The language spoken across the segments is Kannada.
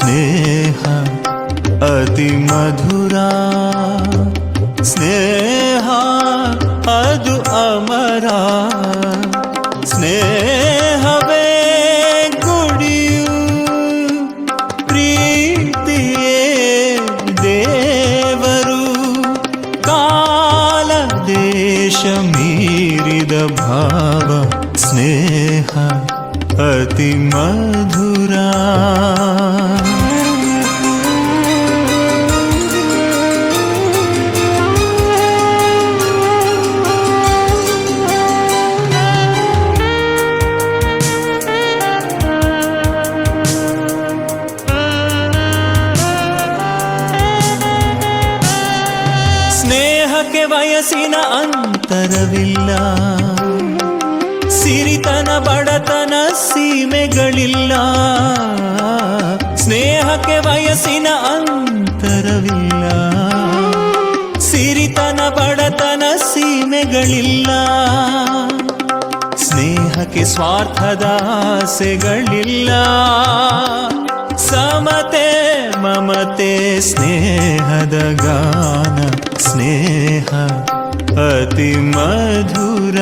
ಸ್ನೇಹ ಅತಿ ಮಧುರ. ಸ್ನೇಹ ಅದು ಅಮರ. ಸ್ನೇಹವೇ ಗುಡಿಯು, ಪ್ರೀತಿಯೇ ದೇವರು. ಕಾಲ ದೇಶ ಮೀರಿದ ಭಾವ, ಸ್ನೇಹ ಅತಿ ಮಧುರ. ಸ್ನೇಹಕ್ಕೆ ವಯಸ್ಸಿನ ಅಂತರವಿಲ್ಲ, ಸಿರಿತನ ಬಡತನ ಸೀಮೆಗಳಿಲ್ಲ. ಸ್ನೇಹಕ್ಕೆ ವಯಸ್ಸಿನ ಅಂತರವಿಲ್ಲ, ಸಿರಿತನ ಬಡತನ ಸೀಮೆಗಳಿಲ್ಲ. ಸ್ನೇಹಕ್ಕೆ ಸ್ವಾರ್ಥದ ಆಸೆಗಳಿಲ್ಲ. ಸಮತೆ ಮಮತೆ ಸ್ನೇಹದ ಗಾನ, ಸ್ನೇಹ ಅತಿ ಮಧುರ.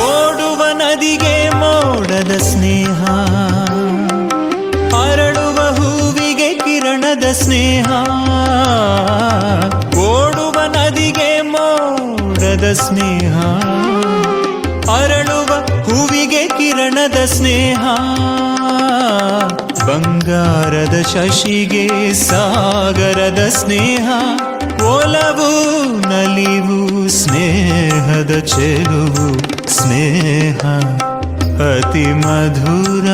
ಓಡುವ ನದಿಗೆ ಮೋಡದ ಸ್ನೇಹ, ಅರಳುವ ಹೂವಿಗೆ ಕಿರಣದ ಸ್ನೇಹ. ಓಡುವ ನದಿಗೆ ಮೋಡದ ಸ್ನೇಹ, ಅರಳುವ ಹೂವಿಗೆ ಕಿರಣದ ಸ್ನೇಹ. ಬಂಗಾರದ ಶಶಿಗೆ ಸಾಗರದ ಸ್ನೇಹ. ಒಲವು ನಲಿವು ಸ್ನೇಹದ ಚೆಲುವು, ಸ್ನೇಹ ಅತಿ ಮಧುರ.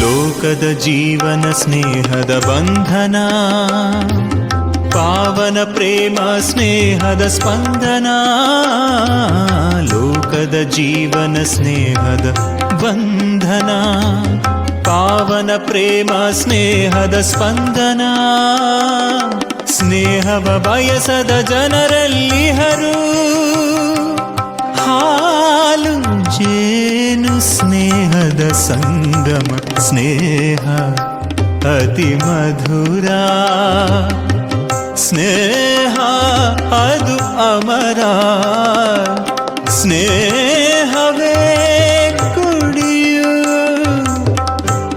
ಲೋಕದ ಜೀವನ ಸ್ನೇಹದ ಬಂಧನ, ಪಾವನ ಪ್ರೇಮ ಸ್ನೇಹದ ಸ್ಪಂದನ. ಲೋಕದ ಜೀವನ ಸ್ನೇಹದ ಬಂಧನ, ಪಾವನ ಪ್ರೇಮ ಸ್ನೇಹದ ಸ್ಪಂದನ. ಸ್ನೇಹವ ಬಯಸದ ಜನರಲ್ಲಿಹರು, ಹಾಲು ಜೇನು ಸ್ನೇಹದ ಸಂಗಮ, ಸ್ನೇಹ ಅತಿ ಮಧುರ. ಸ್ನೇಹ ಅದು ಅಮರ, ಸ್ನೇಹವೇ ಕುಡಿಯು,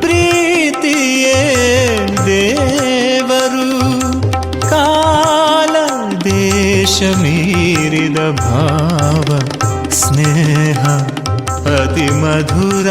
ಪ್ರೀತಿಯೇ ದೇವರು. ಕಾಲ ದೇಶ ಮೀರಿದ ಭಾವ, ಸ್ನೇಹ ಅತಿ ಮಧುರ.